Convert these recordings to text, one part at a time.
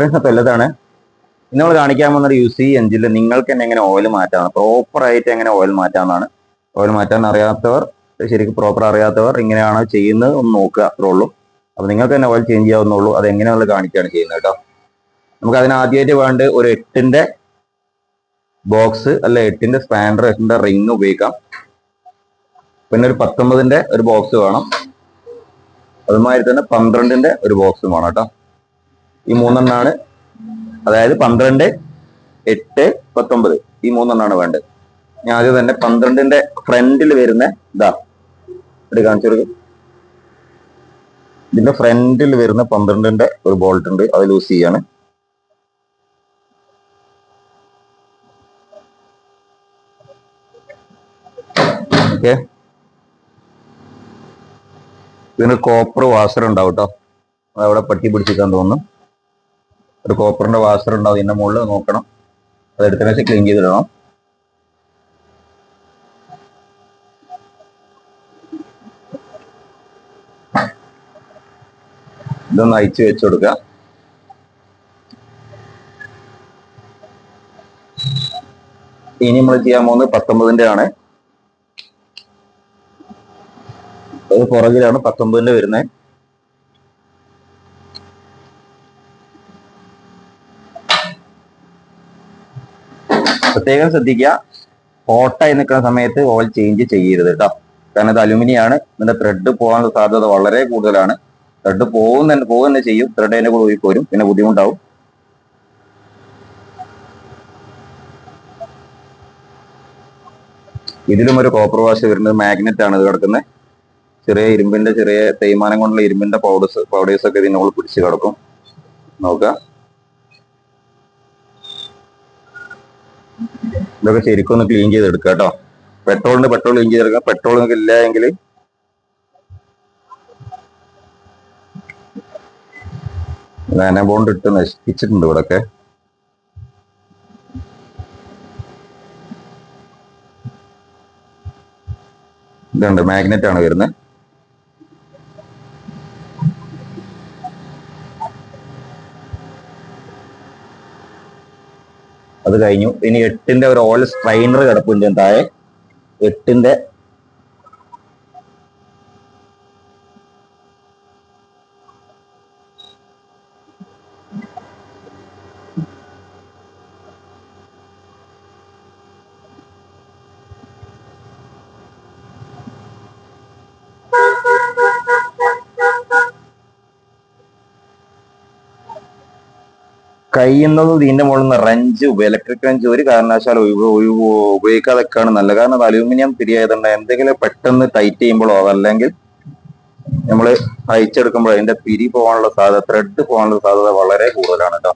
അപ്പോൾ എല്ലാതാണ് ഇന്ന് നമ്മൾ കാണിക്കാൻ പോകുന്ന ഒരു യൂസി എഞ്ചിനിൽ നിങ്ങൾക്ക് തന്നെ എങ്ങനെ ഓയിൽ മാറ്റാം, പ്രോപ്പറായിട്ട് എങ്ങനെ ഓയിൽ മാറ്റാമെന്നാണ്. ഓയിൽ മാറ്റാൻ അറിയാത്തവർ, ശരിക്കും പ്രോപ്പർ അറിയാത്തവർ ഇങ്ങനെയാണ് ചെയ്യുന്നത് ഒന്ന് നോക്കുക, അത്രേ ഉള്ളൂ. അപ്പോൾ നിങ്ങൾക്ക് തന്നെ ഓയിൽ ചേഞ്ച് ചെയ്യാവുന്നുള്ളൂ. അത് എങ്ങനെയാണെന്ന് കാണിക്കുകയാണ് ചെയ്യുന്നത് കേട്ടോ. നമുക്ക് അതിന് ആദ്യമായിട്ട് വേണ്ട ഒരു 8-ന്റെ ബോക്സ് അല്ല 8-ന്റെ സ്പാൻഡർ, 8-ന്റെ റിങ് ഉപയോഗിക്കാം. പിന്നെ ഒരു 19-ന്റെ ഒരു ബോക്സ് വേണം. അതുമാതിരി തന്നെ 12-ന്റെ ഒരു ബോക്സും വേണം കേട്ടോ. ഈ മൂന്നെണ്ണാണ്, അതായത് 12, 8, 19 ഈ മൂന്നെണ്ണാണ് വേണ്ടത്. ഞാൻ ആദ്യം തന്നെ 12-ന്റെ ഫ്രണ്ടിൽ വരുന്ന ഇതാ ഇത് കാണിച്ചു കൊടുക്കും. ഇതിന്റെ ഫ്രണ്ടിൽ വരുന്ന 12-ന്റെ ഒരു ബോൾട്ട് ഉണ്ട്, അത് ലൂസ് ചെയ്യാണ്. ഓക്കെ, ഇതിന് കോപ്പർ വാഷർ ഉണ്ടാവും കേട്ടോ. അതവിടെ പട്ടി പിടിച്ചിരിക്കാൻ തോന്നുന്നു. ഒരു കോപ്പറിന്റെ വാഷർ ഉണ്ടാവും ഇതിന്റെ മുകളിൽ, നോക്കണം. അതെടുത്തതിന് ശേഷം ക്ലീൻ ചെയ്തിടണം. ഇതൊന്ന് അയച്ചു വെച്ചു കൊടുക്കുക. ഇനി നമ്മൾ ചെയ്യാൻ പോകുന്നത് 19-ന്റെ ആണ്. അത് പുറകിലാണ് 19-ന്റെ വരുന്നത്. പ്രത്യേകം ശ്രദ്ധിക്കുക, ഹോട്ടായി നിൽക്കുന്ന സമയത്ത് ഓയിൽ ചേഞ്ച് ചെയ്യരുത് കേട്ടോ. കാരണം ഇത് അലുമിനിയം ആണ്, ഇതിന്റെ ത്രെഡ് പോകാനുള്ള സാധ്യത വളരെ കൂടുതലാണ്. ത്രെഡ് പോകുന്ന ചെയ്യും, ത്രെഡ് അതിന്റെ കൂടെ പോയി പോരും, പിന്നെ ബുദ്ധിമുട്ടാവും. ഇതിലും ഒരു കോപ്പർ വാഷ് വരുന്നത് മാഗ്നറ്റ് ആണ് ഇത് കിടക്കുന്നത്. ചെറിയ ഇരുമ്പിന്റെ ചെറിയ തേയ്മാനം കൊണ്ടുള്ള ഇരുമ്പിന്റെ പൗഡേഴ്സ് ഒക്കെ ഇതിനുള്ളിൽ പിടിച്ച് കിടക്കും. നോക്കുക, ഇതൊക്കെ ശരിക്കും ഒന്ന് ക്ലീൻ ചെയ്തെടുക്കുക കേട്ടോ. പെട്രോൾ ക്ലീൻ ചെയ്തെടുക്കുക. പെട്രോൾ നിങ്ങൾക്ക് ഇല്ല എങ്കിൽ ബോണ്ട് ഇട്ട് നശിപ്പിച്ചിട്ടുണ്ട് ഇവിടൊക്കെ. ഇതുണ്ട്, മാഗ്നറ്റ് ആണ് വരുന്നത്. അത് കഴിഞ്ഞു. ഇനി 8-ന്റെ ഒരു ഓയിൽ സ്ട്രൈനർ കിടപ്പുണ്ട് താഴെ. 8-ന്റെ കഴിയുന്നതും ഇതിന്റെ മുകളിൽ നിന്ന് റഞ്ച്, ഇലക്ട്രിക് റഞ്ച് ഒരു കാരണവശാലും ഉപയോഗിക്കാതൊക്കെയാണ് നല്ലത്. കാരണം അത് അലൂമിനിയം തിരിയായതുകൊണ്ട് എന്തെങ്കിലും പെട്ടെന്ന് ടൈറ്റ് ചെയ്യുമ്പോഴോ അതല്ലെങ്കിൽ നമ്മൾ അയച്ചെടുക്കുമ്പോൾ അതിന്റെ പിരി പോകാനുള്ള സാധ്യത, ത്രെഡ് പോകാനുള്ള സാധ്യത വളരെ കൂടുതലാണ് കേട്ടോ.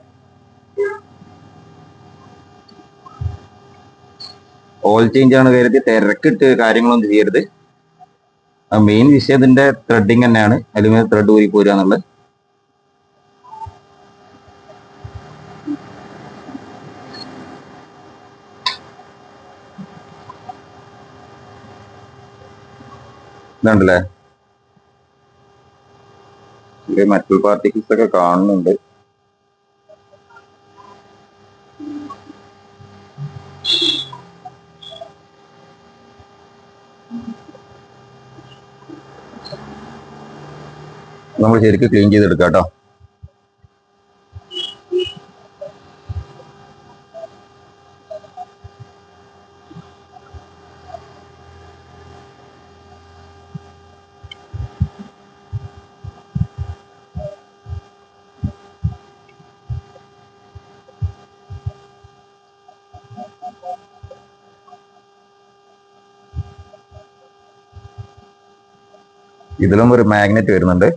ഓയിൽ ചേഞ്ച് ആണ് കരുതി തിരക്കിട്ട് കാര്യങ്ങളൊന്നും ചെയ്യരുത്. മെയിൻ വിഷയം ഇതിന്റെ ത്രെഡിങ് തന്നെയാണ്, അലുമിനിയം ത്രെഡ് ഊരി പോരുക എന്നുള്ളത്. ഇതുണ്ടല്ലേ, ചെറിയ മെറ്റൽ പാർട്ടിക്കിൾസ് ഒക്കെ കാണുന്നുണ്ട്. നമ്മൾ ശരിക്കും ക്ലീൻ ചെയ്തെടുക്കാം കേട്ടോ. ഇതിലും ഒരു മാഗ്നറ്റ് വരുന്നുണ്ട്.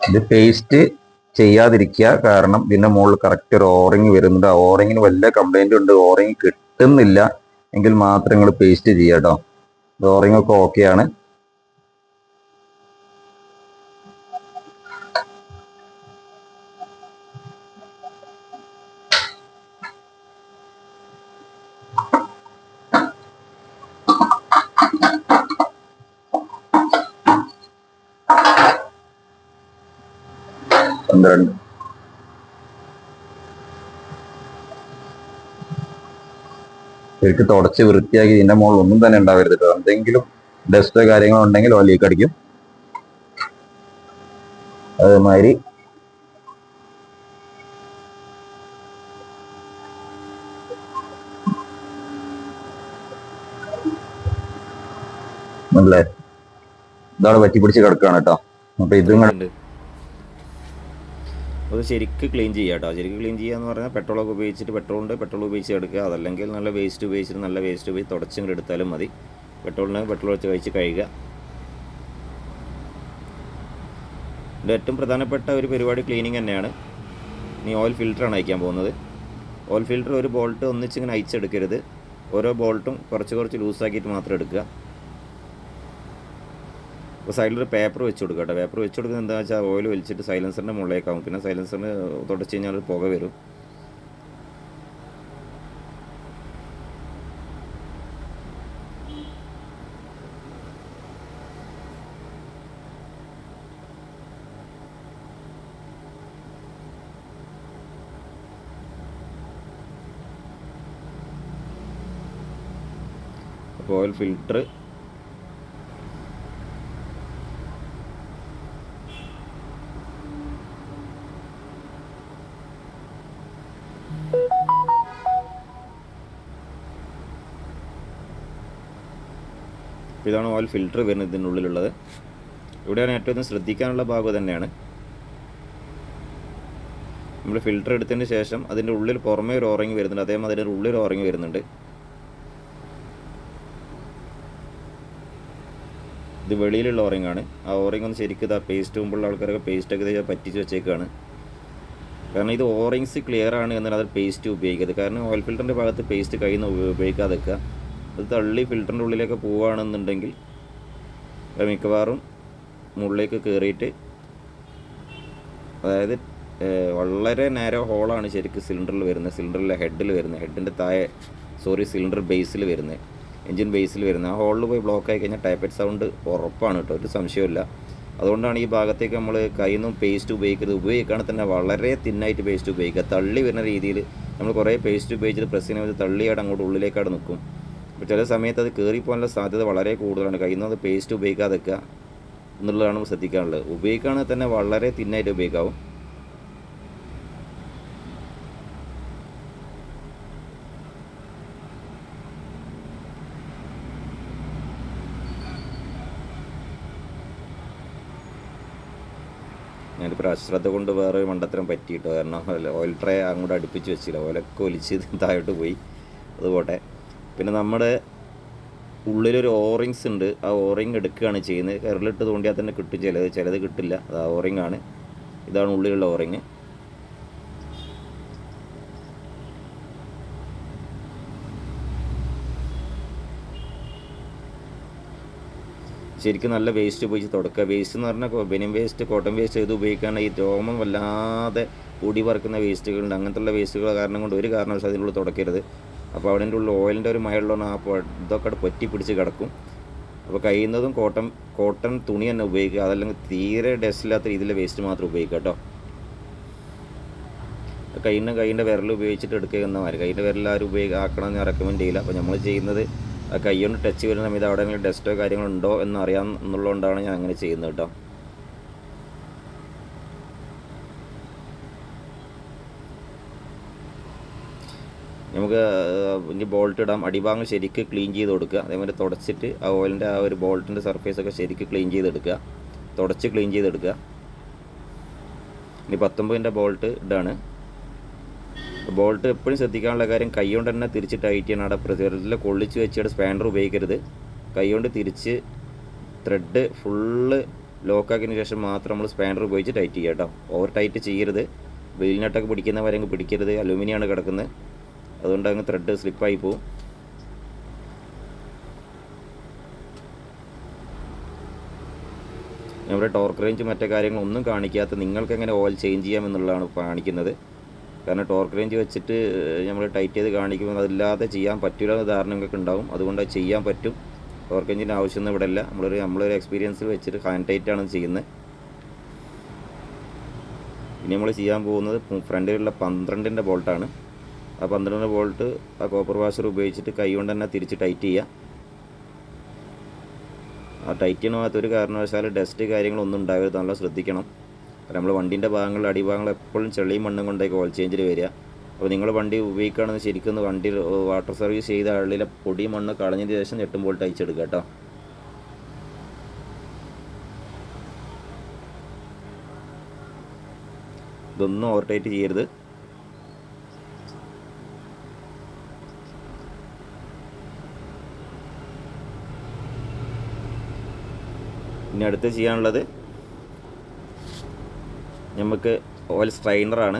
ഇത് പേസ്റ്റ് ചെയ്യാതിരിക്കുക, കാരണം ഇതിന്റെ മുകളിൽ കറക്റ്റ് ഒരു ഓറിങ് വരുന്നുണ്ട്. ആ ഓറിങ്ങിന് വല്ല കംപ്ലൈന്റ് ഉണ്ട്, ഓറിങ് കിട്ടുന്നില്ല എങ്കിൽ മാത്രം നിങ്ങൾ പേസ്റ്റ് ചെയ്യുക കേട്ടോ. ഡോറിംഗ് ഒക്കെ ഓക്കെയാണ്. പന്ത്രണ്ട് ശരിക്കും തുടച്ച് വൃത്തിയാക്കി ഇതിന്റെ മുകളിൽ ഒന്നും തന്നെ ഉണ്ടാവരുത് കേട്ടോ. എന്തെങ്കിലും ഡസ്റ്റോ കാര്യങ്ങളോ ഉണ്ടെങ്കിൽ ലീക്ക് അടിക്കും. അതേമാതിരി അല്ലേ, ഇതാണ് പറ്റി പിടിച്ച് കിടക്കുകയാണ് കേട്ടോ. അപ്പൊ ഇതും അത് ശരിക്ക് ക്ലീൻ ചെയ്യുക കേട്ടോ. ശരിക്കും ക്ലീൻ ചെയ്യുക എന്ന് പറഞ്ഞാൽ പെട്രോളൊക്കെ ഉപയോഗിച്ചിട്ട് പെട്രോൾ ഉപയോഗിച്ച് എടുക്കുക. അതല്ലെങ്കിൽ നല്ല വേസ്റ്റ് ഉപയോഗിച്ചിട്ട് നല്ല വേസ്റ്റ് ഉപയോഗിച്ച് തുടച്ചിങ്ങോട്ട് എടുത്താലും മതി. പെട്രോൾ വെച്ച് കഴിച്ച് കഴുകുക. ഇതിൻ്റെ ഏറ്റവും പ്രധാനപ്പെട്ട ഒരു പരിപാടി ക്ലീനിങ് തന്നെയാണ്. ഇനി ഓയിൽ ഫിൽറ്ററാണ് അയക്കാൻ പോകുന്നത്. ഓയിൽ ഫിൽറ്റർ ഒരു ബോൾട്ട് ഒന്നിച്ചിങ്ങനെ അയച്ചെടുക്കരുത്. ഓരോ ബോൾട്ടും കുറച്ച് ലൂസാക്കിയിട്ട് മാത്രം എടുക്കുക. അപ്പോൾ സൈഡിലൊരു പേപ്പർ വെച്ച് കൊടുക്കുക കേട്ടോ. പേപ്പർ വെച്ച് കൊടുക്കുന്നത് എന്താണെന്ന് വെച്ചാൽ ഓയിൽ വലിച്ചിട്ട് സൈലൻസറിൻ്റെ മുകളിലേക്കാവും. പിന്നെ സൈലൻസറിന് തുടച്ച് കഴിഞ്ഞാൽ പുക വരും. അപ്പോൾ ഓയിൽ ഫിൽറ്റർ ഇതാണ് ഓയിൽ ഫിൽറ്റർ വരുന്നത് ഇതിൻ്റെ ഉള്ളിലുള്ളത്. ഇവിടെയാണ് ഏറ്റവും ശ്രദ്ധിക്കാനുള്ള ഭാഗം തന്നെയാണ്. നമ്മൾ ഫിൽറ്റർ എടുത്തതിന് ശേഷം അതിൻ്റെ ഉള്ളിൽ പുറമേ ഒരു ഓറിങ് വരുന്നുണ്ട്, അതേമാതിരി അതിൻ്റെ ഉള്ളിൽ ഓറിങ് വരുന്നുണ്ട്. ഇത് വെളിയിലുള്ള ഓറിങ് ആണ്. ആ ഓറിങ് ഒന്ന് ശരിക്കും ഇതാ പേസ്റ്റ് മുമ്പുള്ള ആൾക്കാരൊക്കെ പേസ്റ്റൊക്കെ പറ്റിച്ച് വെച്ചേക്കാണ്. കാരണം ഇത് ഓറിങ്സ് ക്ലിയർ ആണ് എന്നാൽ അത് പേസ്റ്റ് ഉപയോഗിക്കരുത്. കാരണം ഓയിൽ ഫിൽറ്ററിൻ്റെ ഭാഗത്ത് പേസ്റ്റ് കയ്യിൽ നിന്ന് ഉപയോഗിക്കാതെ വെക്കുക. അത് തള്ളി ഫിൽറ്ററിൻ്റെ ഉള്ളിലേക്ക് പോവുകയാണെന്നുണ്ടെങ്കിൽ മിക്കവാറും മുകളിലേക്ക് കയറിയിട്ട്, അതായത് വളരെ നാരോ ഹോളാണ് ശരിക്കും സിലിണ്ടറിൽ വരുന്നത്, സിലിണ്ടറിലെ ഹെഡിൽ വരുന്നത്, ഹെഡിൻ്റെ സിലിണ്ടർ ബേസിൽ വരുന്നത്, എൻജിൻ ബേസിൽ വരുന്നത്. ആ ഹോളിൽ പോയി ബ്ലോക്ക് ആയി കഴിഞ്ഞാൽ ടൈപ്പറ്റ് സൗണ്ട് ഉറപ്പാണ് കേട്ടോ, ഒരു സംശയമില്ല. അതുകൊണ്ടാണ് ഈ ഭാഗത്തേക്ക് നമ്മൾ കയ്യിൽ നിന്നും പേസ്റ്റ് ഉപയോഗിക്കുകയാണെങ്കിൽ തന്നെ വളരെ തിന്നായിട്ട് പേസ്റ്റ് ഉപയോഗിക്കുക. തള്ളി വരുന്ന രീതിയിൽ നമ്മൾ കുറേ പേസ്റ്റ് ഉപയോഗിച്ചിട്ട് പ്രസ് ചെയ്യുന്നത് തള്ളിയായിട്ട് അങ്ങോട്ട് ഉള്ളിലേക്കാട് നിൽക്കും. അപ്പോൾ ചില സമയത്ത് അത് കയറിപ്പോകാനുള്ള സാധ്യത വളരെ കൂടുതലാണ്. കയ്യിൽ നിന്ന് അത് പേസ്റ്റ് ഉപയോഗിക്കാതെ വെക്കുക എന്നുള്ളതാണ് നമ്മൾ ശ്രദ്ധിക്കാനുള്ളത്. ഉപയോഗിക്കുകയാണെങ്കിൽ തന്നെ വളരെ തിന്നായിട്ട് ഉപയോഗിക്കാവും. ഞാനിപ്പോൾ അശ്രദ്ധ കൊണ്ട് വേറെ ഒരു മണ്ടത്തരം പറ്റിയിട്ടോ. കാരണം ഓയിൽ ട്രേ അങ്ങോട്ട് അടുപ്പിച്ച് വെച്ചില്ല, ഓലൊക്കെ ഒലിച്ച് താഴോട്ട് പോയി. അതുപോട്ടെ. പിന്നെ നമ്മുടെ ഉള്ളിലൊരു ഓറിങ്സ് ഉണ്ട്. ആ ഓറിങ് എടുക്കുകയാണ് ചെയ്യുന്നത്. കരളിട്ട് തോണ്ടിയാൽ തന്നെ കിട്ടും, ചിലത് കിട്ടില്ല. അത് ആ ഓറിങ് ആണ്. ഇതാണ് ഉള്ളിലുള്ള ഓറിങ്. ശരിക്കും നല്ല വേസ്റ്റ് ഉപയോഗിച്ച് തുടക്കുക. വേസ്റ്റ് എന്ന് പറഞ്ഞാൽ ബനിയൻ വേസ്റ്റ്, കോട്ടൺ വേസ്റ്റ് ഇത് ഉപയോഗിക്കുകയാണെങ്കിൽ ഈ രോമം വല്ലാതെ പൊടി പറക്കുന്ന വേസ്റ്റുകളുണ്ട്. അങ്ങനത്തുള്ള വേസ്റ്റുകൾ കാരണം കൊണ്ട് ഒരു കാരണവശാലും അതിനുള്ളിൽ തുടക്കരുത്. അപ്പോൾ അവിടെ ഉള്ളിൽ ഓയിലിൻ്റെ ഒരു മയമുള്ളതാണ്. ആ ഇതൊക്കെ അവിടെ പൊറ്റി പിടിച്ച് കിടക്കും. അപ്പോൾ കഴിയുന്നതും കോട്ടൺ തുണി തന്നെ ഉപയോഗിക്കുക. അതല്ലെങ്കിൽ തീരെ ഡസ്റ്റ് ഇല്ലാത്ത രീതിയിലെ വേസ്റ്റ് മാത്രം ഉപയോഗിക്കുക കേട്ടോ. കൈയിൻ്റെ വിരൽ ഉപയോഗിച്ചിട്ട് എടുക്കുക എന്നമാതിരി. കൈയിൻ്റെ വിരൽ ആരും ആക്കണമെന്ന് ഞാൻ റെക്കമെൻഡ് ചെയ്യില്ല. അപ്പോൾ നമ്മൾ ചെയ്യുന്നത് ആ കൈ കൊണ്ട് ടച്ച് വരുന്ന സമയത്ത് അവിടെ എന്തെങ്കിലും ഡസ്റ്റോ കാര്യങ്ങളോ ഉണ്ടോ എന്ന് അറിയാം എന്നുള്ളതുകൊണ്ടാണ് ഞാൻ അങ്ങനെ ചെയ്യുന്നത് കേട്ടോ. നമുക്ക് ഇനി ബോൾട്ട് ഇടാം. അടിഭാഗം ശരിക്ക് ക്ലീൻ ചെയ്ത് കൊടുക്കുക. അതേമാതിരി തുടച്ചിട്ട് ആ ഓയിലിൻ്റെ ആ ഒരു ബോൾട്ടിൻ്റെ സർഫേസൊക്കെ ശരിക്ക് ക്ലീൻ ചെയ്തെടുക്കുക, തുടച്ച് ക്ലീൻ ചെയ്തെടുക്കുക. ഇനി 19ൻ്റെ ബോൾട്ട് ഇടാണ്. ബോൾട്ട് എപ്പോഴും ശ്രദ്ധിക്കാനുള്ള കാര്യം കൈ കൊണ്ട് തന്നെ തിരിച്ച് ടൈറ്റ് ചെയ്യണം. അവിടെ പ്രചരിൽ കൊള്ളിച്ച് വെച്ചിട്ട് സ്പാൻഡർ ഉപയോഗിക്കരുത്. കൈ കൊണ്ട് തിരിച്ച് ത്രെഡ് ഫുള്ള് ലോക്കാക്കിയതിന് ശേഷം മാത്രം നമ്മൾ സ്പാൻഡർ ഉപയോഗിച്ച് ടൈറ്റ് ചെയ്യുക കേട്ടോ. ഓവർ ടൈറ്റ് ചെയ്യരുത്. വെയിൽ നട്ടൊക്കെ പിടിക്കുന്നവരെ അങ്ങ് പിടിക്കരുത്. അലൂമിനിയാണ് കിടക്കുന്നത്, അതുകൊണ്ട് അങ്ങ് ത്രെഡ് സ്ലിപ്പായി പോവും. നമ്മുടെ ടോർക്ക് റേഞ്ച് മറ്റു കാര്യങ്ങളൊന്നും കാണിക്കാത്ത നിങ്ങൾക്ക് എങ്ങനെ ഓയിൽ ചേഞ്ച് ചെയ്യാമെന്നുള്ളതാണ് കാണിക്കുന്നത്. കാരണം ടോർക്ക് റേഞ്ച് വെച്ചിട്ട് നമ്മൾ ടൈറ്റ് ചെയ്ത് കാണിക്കുമ്പോൾ അതില്ലാതെ ചെയ്യാൻ പറ്റില്ല എന്ന ധാരണ നിങ്ങൾക്ക് ഉണ്ടാവും. അതുകൊണ്ട് അത് ചെയ്യാൻ പറ്റും. ടോർക്ക് റേഞ്ചിൻ്റെ ആവശ്യമൊന്നും ഇവിടെ ഇല്ല. നമ്മളൊരു എക്സ്പീരിയൻസിൽ വെച്ചിട്ട് ഹാൻഡ് ടൈറ്റാണ് ചെയ്യുന്നത്. ഇനി നമ്മൾ ചെയ്യാൻ പോകുന്നത് ഫ്രണ്ടിലുള്ള 12ൻ്റെ ബോൾട്ടാണ്. ആ 12 ബോൾട്ട് ആ കോപ്പർ വാഷർ ഉപയോഗിച്ചിട്ട് കൈ കൊണ്ട് തന്നെ തിരിച്ച് ടൈറ്റ് ചെയ്യുക. ആ ടൈറ്റ് ചെയ്യണ ഒരു കാരണവശാൽ ഡസ്റ്റ് കാര്യങ്ങളൊന്നും ഉണ്ടാകരുത്, നല്ല ശ്രദ്ധിക്കണം. നമ്മൾ വണ്ടീൻ്റെ ഭാഗങ്ങളിൽ അടിഭാഗങ്ങൾ എപ്പോഴും ചെളിയും മണ്ണും കൊണ്ടേക്ക് ഓയിൽ ചേഞ്ചിൽ വരിക. അപ്പോൾ നിങ്ങൾ വണ്ടി ഉപയോഗിക്കുകയാണെന്ന് ശരിക്കും വണ്ടി വാട്ടർ സർവീസ് ചെയ്ത ആളിലെ പൊടി മണ്ണ് കളഞ്ഞതിന് ശേഷം 8 ബോൾട്ട് അയച്ചെടുക്കുക കേട്ടോ. ഇതൊന്നും ഓവർ ടൈറ്റ് ചെയ്യരുത്. ഇനി അടുത്ത് ചെയ്യാനുള്ളത് നമുക്ക് ഓയിൽ സ്ട്രെയിനറാണ്.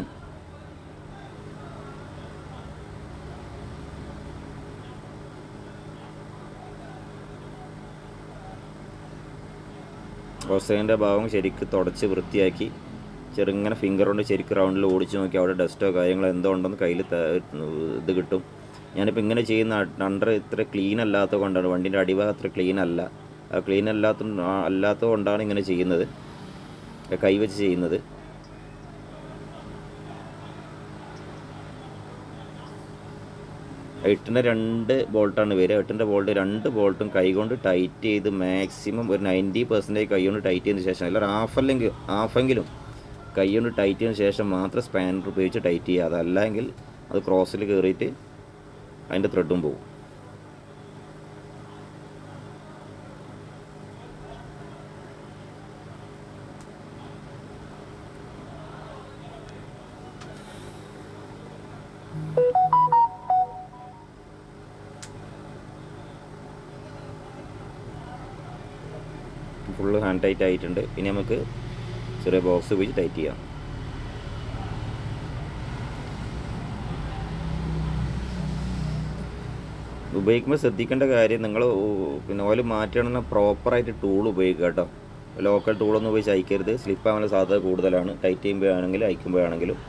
ഓസൈൻ്റെ ഭാഗം ശരിക്ക് തുടച്ച് വൃത്തിയാക്കി ചെറുങ്ങനെ ഫിംഗർ കൊണ്ട് ശരിക്ക് റൗണ്ടിൽ ഓടിച്ച് നോക്കി അവിടെ ഡസ്റ്റോ കാര്യങ്ങളോ എന്തോ ഉണ്ടെന്ന് കയ്യിൽ ഇത് കിട്ടും. ഞാനിപ്പോൾ ഇങ്ങനെ ചെയ്യുന്ന അണ്ടർ ഇത്ര ക്ലീൻ അല്ലാത്തത് കൊണ്ടാണ്, വണ്ടീൻ്റെ അടിഭാഗം അത്ര ക്ലീൻ അല്ല. ആ ക്ലീൻ അല്ലാത്തത് കൊണ്ടാണ് ഇങ്ങനെ ചെയ്യുന്നത്, കൈവച്ച് ചെയ്യുന്നത്. എട്ടിൻ്റെ 2 ബോൾട്ടാണ് വരിക. 8ൻ്റെ ബോൾട്ട് 2 ബോൾട്ടും കൈകൊണ്ട് ടൈറ്റ് ചെയ്ത് മാക്സിമം ഒരു 90% കൈ കൊണ്ട് ടൈറ്റ് ചെയ്തതിന് ശേഷം, അല്ല ഹാഫെങ്കിലും കൈ കൊണ്ട് ടൈറ്റ് ചെയ്തതിന് ശേഷം മാത്രം സ്പാനർ ഉപയോഗിച്ച് ടൈറ്റ് ചെയ്യുക. അതല്ലെങ്കിൽ അത് ക്രോസിൽ കയറിയിട്ട് അതിൻ്റെ ത്രെഡും പോകും. ഫുള്ള് ഹാൻഡ് ടൈറ്റ് ആയിട്ടുണ്ട്. ഇനി നമുക്ക് ചെറിയ ബോക്സ് ഉപയോഗിച്ച് ടൈറ്റ് ചെയ്യാം. ഉപയോഗിക്കുമ്പോൾ ശ്രദ്ധിക്കേണ്ട കാര്യം, നിങ്ങൾ ഓയിൽ മാറ്റണമെന്ന് പ്രോപ്പറായിട്ട് ടൂൾ ഉപയോഗിക്കുക കേട്ടോ. ലോക്കൽ ടൂളൊന്നും ഉപയോഗിച്ച് അയക്കരുത്. സ്ലിപ്പാകാനുള്ള സാധ്യത കൂടുതലാണ്, ടൈറ്റ് ചെയ്യുമ്പോഴാണെങ്കിലും അയക്കുമ്പോഴാണെങ്കിലും.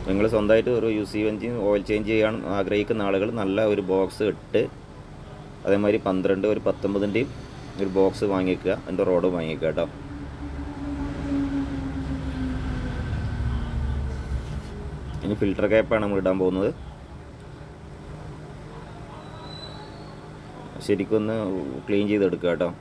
നിങ്ങൾ സ്വന്തമായിട്ട് ഒരു യൂസ് എഞ്ചിൻ ഓയിൽ ചേഞ്ച് ചെയ്യാൻ ആഗ്രഹിക്കുന്ന ആളുകൾ നല്ല ഒരു ബോക്സ് ഇട്ട്, അതേമാതിരി 12 ഒരു 19ൻ്റെയും ഒരു ബോക്സ് വാങ്ങിക്കുക, അതിൻ്റെ റോഡ് വാങ്ങിക്കുക കേട്ടോ. ഇനി ഫിൽറ്റർ ക്യാപ്പാണ് നമ്മൾ ഇടാൻ പോകുന്നത്. ശരിക്കും ഒന്ന് ക്ലീൻ ചെയ്തെടുക്കുക കേട്ടോ.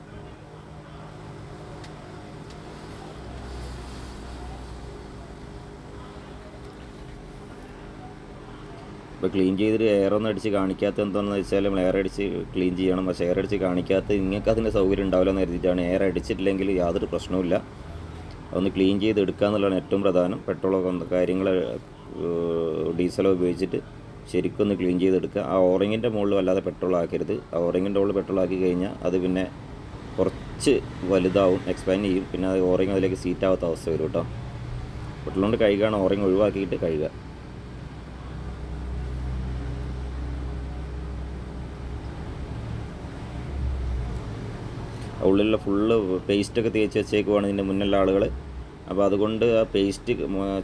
ഇപ്പോൾ ക്ലീൻ ചെയ്തിട്ട് എയറൊന്നും അടിച്ച് കാണിക്കാത്ത എന്താണെന്ന് വെച്ചാൽ നമ്മൾ എയർ അടിച്ച് ക്ലീൻ ചെയ്യണം. പക്ഷേ എയർ അടിച്ച് കാണിക്കാത്ത നിങ്ങൾക്ക് അതിൻ്റെ സൗകര്യം ഉണ്ടാവില്ല എന്ന് കരുതിയിട്ടാണ്. എയർ അടിച്ചിട്ടില്ലെങ്കിൽ യാതൊരു പ്രശ്നവുമില്ല. അതൊന്ന് ക്ലീൻ ചെയ്ത് എടുക്കുക എന്നുള്ളതാണ് ഏറ്റവും പ്രധാനം. പെട്രോളോ കാര്യങ്ങൾ ഡീസലോ ഉപയോഗിച്ചിട്ട് ശരിക്കും ഒന്ന് ക്ലീൻ ചെയ്തെടുക്കുക. ആ ഓറിങ്ങിൻ്റെ മുകളിൽ വല്ലാതെ പെട്രോൾ ആക്കരുത്. ആ ഓറിങ്ങിൻ്റെ മുകളിൽ പെട്രോൾ ആക്കി കഴിഞ്ഞാൽ അത് പിന്നെ കുറച്ച് വലുതാവും, എക്സ്പാൻഡ് ചെയ്യും. പിന്നെ അത് ഓറിങ് അതിലേക്ക് സീറ്റാവാത്ത അവസ്ഥ വരും കേട്ടോ. പെട്രോൾ കൊണ്ട് കഴുകുകയാണ്, ഓറിങ് ഒഴിവാക്കിയിട്ട് കഴുകുക. ഉള്ളിലുള്ള ഫുള്ള് പേസ്റ്റൊക്കെ തേച്ച് വെച്ചേക്കുവാണ് ഇതിൻ്റെ മുന്നിലുള്ള ആളുകൾ. അപ്പോൾ അതുകൊണ്ട് ആ പേസ്റ്റ്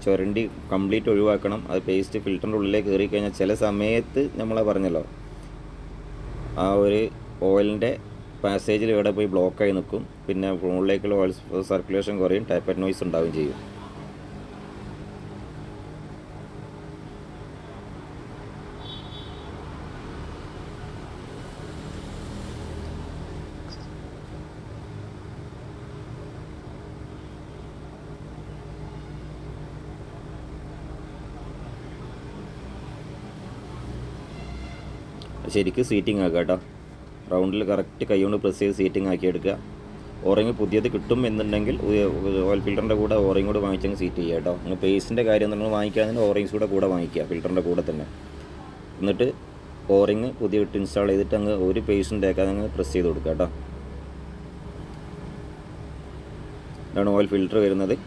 ചുരണ്ടി കംപ്ലീറ്റ് ഒഴിവാക്കണം. അത് പേസ്റ്റ് ഫിൽറ്ററിൻ്റെ ഉള്ളിലേക്ക് കയറി കഴിഞ്ഞാൽ ചില സമയത്ത് നമ്മളെ പറഞ്ഞല്ലോ, ആ ഒരു ഓയിലിൻ്റെ പാസേജിൽ ഇവിടെ പോയി ബ്ലോക്കായി നിൽക്കും. പിന്നെ മുകളിലേക്കുള്ള ഓയിൽ സർക്കുലേഷൻ കുറയും, ടാപ്പറ്റ് നോയ്സ് ഉണ്ടാവുകയും ചെയ്യും. ശരിക്കും സീറ്റിംഗ് ആക്കുക കേട്ടോ. റൗണ്ടിൽ കറക്റ്റ് കൈ കൊണ്ട് പ്രസ് ചെയ്ത് സീറ്റിംഗ് ആക്കി എടുക്കുക. ഓറിങ് പുതിയത് കിട്ടും എന്നുണ്ടെങ്കിൽ ഓയിൽ ഫിൽറ്ററിൻ്റെ കൂടെ ഓറിങ് കൂടെ വാങ്ങിച്ചങ്ങ് സീറ്റ് ചെയ്യുക കേട്ടോ. നിങ്ങൾ പേസ്റ്റിൻ്റെ കാര്യം നമ്മൾ വാങ്ങിക്കാതെ ഓറിങ്സ് കൂടെ വാങ്ങിക്കുക ഫിൽറ്ററിൻ്റെ കൂടെ തന്നെ. എന്നിട്ട് ഓറിങ് പുതിയ ഇട്ട് ഇൻസ്റ്റാൾ ചെയ്തിട്ട് അങ്ങ് ഒരു പേസ്റ്റിൻ്റെ ഒക്കെ അങ്ങ് പ്രസ് ചെയ്ത് കൊടുക്കുക കേട്ടോ. ഇതാണ് ഓയിൽ ഫിൽറ്റർ വരുന്നത്.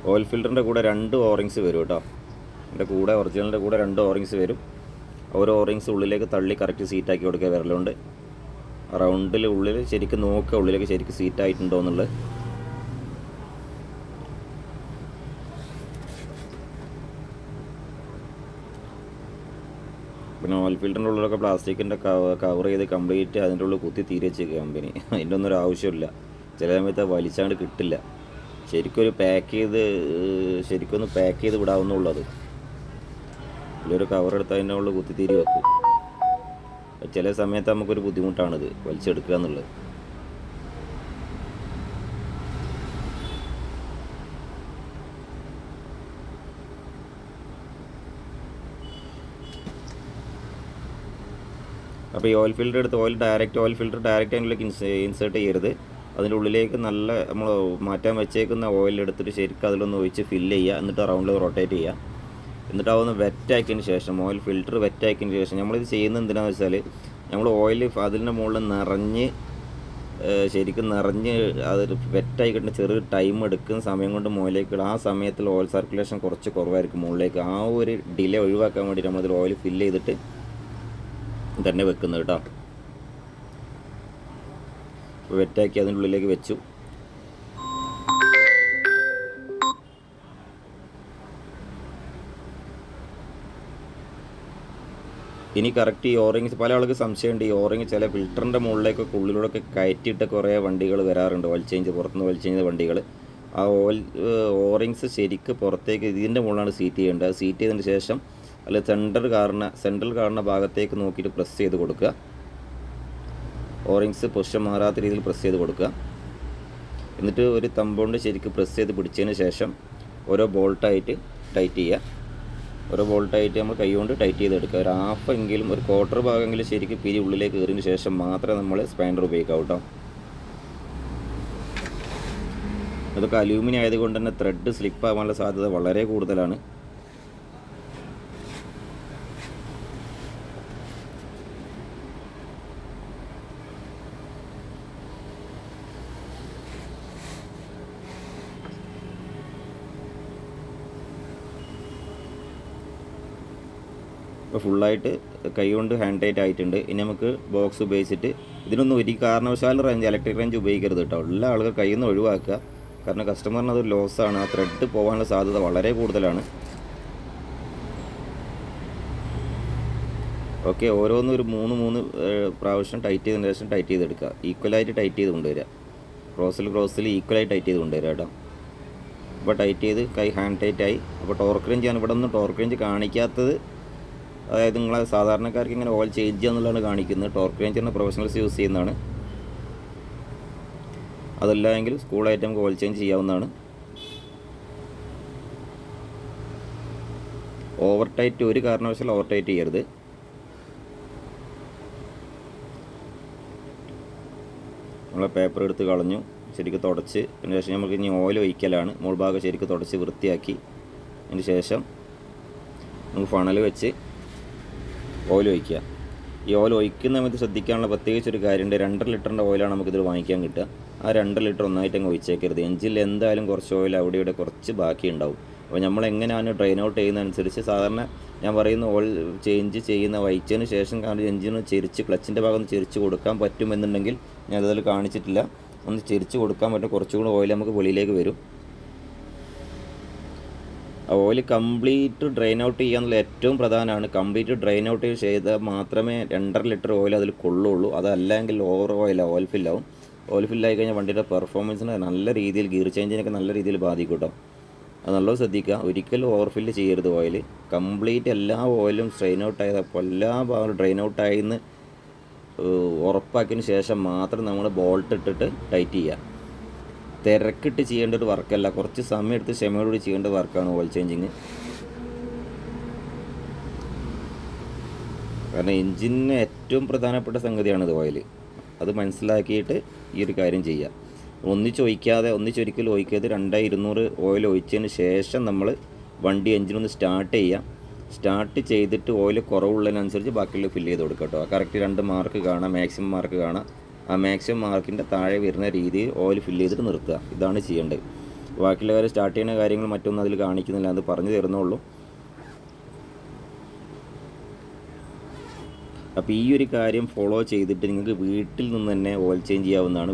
ഓയിൽ ഫിൽറ്ററിൻ്റെ കൂടെ 2 ഓറിങ്സ് വരും കേട്ടോ. ഇതിൻ്റെ കൂടെ ഒറിജിനലിൻ്റെ കൂടെ 2 ഓറിങ്സ് വരും. ഓരോ ഓറിങ്സ് ഉള്ളിലേക്ക് തള്ളി കറക്റ്റ് സീറ്റാക്കി കൊടുക്കുക വിരലുകൊണ്ട്. റൗണ്ടിൽ ഉള്ളിൽ ശരിക്കും നോക്കുക ഉള്ളിലേക്ക് ശരിക്കും സീറ്റായിട്ടുണ്ടോ എന്നുള്ളത്. പിന്നെ ഓയിൽ ഫിൽറ്ററിൻ്റെ ഉള്ളിലൊക്കെ പ്ലാസ്റ്റിക്കിൻ്റെ കവർ ചെയ്ത് കംപ്ലീറ്റ് അതിൻ്റെ ഉള്ളിൽ കുത്തി തീരെ വെച്ചേക്കുക കമ്പനി. അതിൻ്റെ ഒന്നും ഒരു ആവശ്യമില്ല. ചില സമയത്ത് വലിച്ചാണ്ട് കിട്ടില്ല. ശരിക്കൊരു ശരിക്കൊന്ന് പാക്ക് ചെയ്ത് വിടാവുന്നുള്ളത്. ഇതിലൊരു കവർ എടുത്ത് അതിൻ്റെ ഉള്ളിൽ കുത്തി തീരെ വെക്കും. ചില സമയത്ത് നമുക്കൊരു ബുദ്ധിമുട്ടാണിത് വലിച്ചെടുക്കുക എന്നുള്ളത്. അപ്പോൾ ഈ ഓയിൽ ഫിൽറ്റർ എടുത്ത് ഓയിൽ ഫിൽറ്റർ ഡയറക്റ്റ് അതിലേക്ക് ഇൻസേർട്ട് ചെയ്യരുത്. അതിൻ്റെ ഉള്ളിലേക്ക് നല്ല നമ്മൾ മാറ്റാൻ വെച്ചേക്കുന്ന ഓയിൽ എടുത്തിട്ട് ശരിക്കും അതിലൊന്ന് ഒഴിച്ച് ഫില്ല് ചെയ്യുക. എന്നിട്ട് റൗണ്ടിൽ റൊട്ടേറ്റ് ചെയ്യുക. എന്നിട്ട് അതൊന്ന് വെറ്റാക്കിയതിന് ശേഷം ഓയിൽ ഫിൽറ്റർ വെറ്റാക്കിയതിന് ശേഷം നമ്മളിത് ചെയ്യുന്നത് എന്തിനാണെന്ന് വെച്ചാൽ നമ്മൾ ഓയിൽ അതിൻ്റെ മുകളിൽ ശരിക്കും നിറഞ്ഞ് അത് വെറ്റായി കിട്ടുന്ന ചെറിയ ടൈം എടുക്കുന്ന സമയം കൊണ്ട് മുകളിലേക്ക് ആ സമയത്തിൽ ഓയിൽ സർക്കുലേഷൻ കുറച്ച് കുറവായിരിക്കും മുകളിലേക്ക്. ആ ഒരു ഡിലേ ഒഴിവാക്കാൻ വേണ്ടിയിട്ട് നമ്മളിതിൽ ഓയിൽ ഫില്ല് ചെയ്തിട്ട് തന്നെ വെക്കുന്നത് കേട്ടോ. വെറ്റാക്കി അതിൻ്റെ ഉള്ളിലേക്ക് വെച്ചു. ഇനി കറക്റ്റ് ഈ ഓറിങ്സ് പല ആൾക്ക് സംശയമുണ്ട്. ഈ ഓറിങ് ചില ഫിൽറ്ററിൻ്റെ മുകളിലേക്കൊക്കെ ഉള്ളിലൂടെയൊക്കെ കയറ്റിയിട്ട് കുറേ വണ്ടികൾ വരാറുണ്ട്. ഓയിൽ ചേഞ്ച് പുറത്തുനിന്ന് ഓയിൽ ചേഞ്ച് വണ്ടികൾ. ആ ഓറിങ്സ് ശരിക്ക് പുറത്തേക്ക് ഇതിൻ്റെ മുകളിലാണ് സീറ്റ് ചെയ്യേണ്ടത്. അത് സീറ്റ് ചെയ്തതിന് ശേഷം അല്ല സെൻട്രൽ കാണുന്ന ഭാഗത്തേക്ക് നോക്കിയിട്ട് പ്രസ് ചെയ്ത് കൊടുക്കുക. ഓറിങ്സ് പൊസിഷൻ മാറാത്ത രീതിയിൽ പ്രസ് ചെയ്ത് കൊടുക്കുക. എന്നിട്ട് ഒരു തമ്പുകൊണ്ട് ശരിക്ക് പ്രസ് ചെയ്ത് പിടിച്ചതിന് ശേഷം ഓരോ ബോൾട്ടായിട്ട് ടൈറ്റ് ചെയ്യുക. ഓരോ ബോൾട്ടായിട്ട് നമ്മൾ കൈ കൊണ്ട് ടൈറ്റ് ചെയ്തെടുക്കുക. ഒരു ഹാഫ് എങ്കിലും ഒരു ക്വാർട്ടർ ഭാഗമെങ്കിലും ശരിക്കും പിരി ഉള്ളിലേക്ക് കയറിയതിന് ശേഷം മാത്രമേ നമ്മൾ സ്പാൻഡർ ഉപയോഗിക്കാവൂ കേട്ടോ. അതൊക്കെ അലൂമിനിയം ആയതുകൊണ്ട് തന്നെ ത്രെഡ് സ്ലിപ്പ് ആവാനുള്ള സാധ്യത വളരെ കൂടുതലാണ്. ഇപ്പോൾ ഫുള്ളായിട്ട് കൈ കൊണ്ട് ഹാൻഡ് ടൈറ്റ് ആയിട്ടുണ്ട്. ഇനി നമുക്ക് ബോക്സ് ഉപയോഗിച്ചിട്ട് ഇതിനൊന്നും ഒരു കാരണവശാലും ഇലക്ട്രിക് റേഞ്ച് ഉപയോഗിക്കരുത് കേട്ടോ. എല്ലാ ആളുകൾ കയ്യിൽ നിന്ന് ഒഴിവാക്കുക. കാരണം കസ്റ്റമറിന് അതൊരു ലോസാണ്. ആ ത്രെഡ് പോകാനുള്ള സാധ്യത വളരെ കൂടുതലാണ്. ഓക്കെ, ഓരോന്നും ഒരു 3 പ്രാവശ്യം ടൈറ്റ് ചെയ്തതിന് ശേഷം ടൈറ്റ് ചെയ്തെടുക്കുക. ഈക്വലായിട്ട് ടൈറ്റ് ചെയ്ത് കൊണ്ടുവരിക. ക്രോസിൽ ഈക്വലായി ടൈറ്റ് ചെയ്ത് കൊണ്ടുവരിക കേട്ടോ. അപ്പോൾ ടൈറ്റ് ചെയ്ത് കൈ ഹാൻഡ് ടൈറ്റായി. അപ്പോൾ ടോർക്ക് റേഞ്ചാണ് ഇവിടെ ഒന്നും ടോർക്ക് റേഞ്ച് കാണിക്കാത്തത്. അതായത് നിങ്ങളെ സാധാരണക്കാർക്ക് ഇങ്ങനെ ഓയിൽ ചേഞ്ച് ചെയ്യുക എന്നുള്ളതാണ് കാണിക്കുന്നത്. ടോർക്ക് റേഞ്ചിൻ്റെ പ്രൊഫഷണൽസ് യൂസ് ചെയ്യുന്നതാണ്. അതല്ല എങ്കിൽ സ്കൂളായിട്ട് നമുക്ക് ഓയിൽ ചേഞ്ച് ചെയ്യാവുന്നതാണ്. ഓവർ ടൈറ്റ് ഒരു കാരണവശാലും ഓവർ ടൈറ്റ് ചെയ്യരുത്. നമ്മൾ പേപ്പർ എടുത്ത് കളഞ്ഞു, ശരിക്കും തുടച്ച്. അതിന് ശേഷം നമുക്ക് ഇനി ഓയിൽ ഒഴിക്കലാണ്. മുകൾ ഭാഗം ശരിക്കും തുടച്ച് വൃത്തിയാക്കി അതിന് ശേഷം നമുക്ക് ഫണൽ വെച്ച് ഓയിൽ ഒഴിക്കുക. ഈ ഓയിൽ ഒഴിക്കുന്ന സമയത്ത് ശ്രദ്ധിക്കാനുള്ള പ്രത്യേകിച്ചൊരു കാര്യമുണ്ട്. 2.5 ലിറ്ററിൻ്റെ ഓയിലാണ് നമുക്കിതിൽ വാങ്ങിക്കാൻ കിട്ടുക. ആ 2 ലിറ്റർ ഒന്നായിട്ട് അങ്ങ് ഒഴിച്ചേക്കരുത്. എഞ്ചിനിൽ എന്തായാലും കുറച്ച് ഓയിൽ അവിടെ ഇവിടെ കുറച്ച് ബാക്കി ഉണ്ടാവും. അപ്പോൾ നമ്മൾ എങ്ങനെയാണ് ഡ്രെയിൻ ഔട്ട് ചെയ്യുന്നതനുസരിച്ച് സാധാരണ ഞാൻ പറയുന്ന ഓയിൽ ചേഞ്ച് ചെയ്യുന്ന വഹിച്ചതിന് ശേഷം എഞ്ചിന് ചെരിച്ച് ക്ലച്ചിൻ്റെ ഭാഗം ചെരിച്ച് കൊടുക്കാൻ പറ്റുമെന്നുണ്ടെങ്കിൽ ഞാനതിൽ കാണിച്ചിട്ടില്ല. ഒന്ന് ചെരിച്ച് കൊടുക്കാൻ പറ്റും. കുറച്ചുകൂടി ഓയിൽ നമുക്ക് വെളിയിലേക്ക് വരും. ഓയിൽ കംപ്ലീറ്റ് ഡ്രെയിൻ ഔട്ട് ചെയ്യാന്നുള്ള ഏറ്റവും പ്രധാനമാണ്. കംപ്ലീറ്റ് ഡ്രെയിൻ ഔട്ട് ചെയ്താൽ മാത്രമേ 2.5 ലിറ്റർ ഓയിൽ അതിൽ കൊള്ളുള്ളൂ. അതല്ലെങ്കിൽ ഓവർ ഓയിൽ ഫില്ലാവും. ഓയിൽ ഫില്ലായി കഴിഞ്ഞാൽ വണ്ടിയുടെ പെർഫോമൻസിന് നല്ല രീതിയിൽ ഗിയർ ചേഞ്ചിനൊക്കെ നല്ല രീതിയിൽ ബാധിക്കും കേട്ടോ. അത് നല്ലോണം ശ്രദ്ധിക്കുക. ഒരിക്കലും ഓവർ ഫില്ല് ചെയ്യരുത് ഓയിൽ. കംപ്ലീറ്റ് എല്ലാ ഓയിലും ഡ്രെയിൻ ഔട്ട് ആയപ്പോൾ എല്ലാ ഭാഗവും ഡ്രെയിൻ ഔട്ടായെന്ന് ഉറപ്പാക്കിയതിന് ശേഷം മാത്രം നമ്മൾ ബോൾട്ട് ഇട്ടിട്ട് ടൈറ്റ് ചെയ്യുക. തിരക്കിട്ട് ചെയ്യേണ്ട ഒരു വർക്കല്ല. കുറച്ച് സമയം എടുത്ത് ക്ഷമയോടുകൂടി ചെയ്യേണ്ട വർക്കാണ് ഓയിൽ ചേഞ്ചിങ്. കാരണം എഞ്ചിന് ഏറ്റവും പ്രധാനപ്പെട്ട സംഗതിയാണിത് ഓയിൽ. അത് മനസ്സിലാക്കിയിട്ട് ഈ ഒരു കാര്യം ചെയ്യുക. ഒന്നിച്ചൊരിക്കലും ഒഴിക്കാതെ 2200 ഓയിൽ ഒഴിച്ചതിന് ശേഷം നമ്മൾ വണ്ടി എഞ്ചിനൊന്ന് സ്റ്റാർട്ട് ചെയ്യുക. സ്റ്റാർട്ട് ചെയ്തിട്ട് ഓയിൽ കുറവുള്ളതിനനുസരിച്ച് ബാക്കിയുള്ള ഫില്ല് ചെയ്ത് കൊടുക്കുക കേട്ടോ. കറക്റ്റ് 2 മാർക്ക് കാണാം, മാക്സിമം മാർക്ക് കാണാം. ആ മാക്സിമം മാർക്കിൻ്റെ താഴെ വരുന്ന രീതിയിൽ ഓയിൽ ഫില്ല് ചെയ്തിട്ട് നിർത്തുക. ഇതാണ് ചെയ്യേണ്ടത്. ബാക്കിയുള്ള കാര്യം സ്റ്റാർട്ട് ചെയ്യുന്ന കാര്യങ്ങൾ മറ്റൊന്നും അതിൽ കാണിക്കുന്നില്ല, അത് പറഞ്ഞു തരുന്നുള്ളൂ. അപ്പോൾ ഈ ഒരു കാര്യം ഫോളോ ചെയ്തിട്ട് നിങ്ങൾക്ക് വീട്ടിൽ നിന്ന് തന്നെ ഓയിൽ ചേഞ്ച് ചെയ്യാവുന്നതാണ്.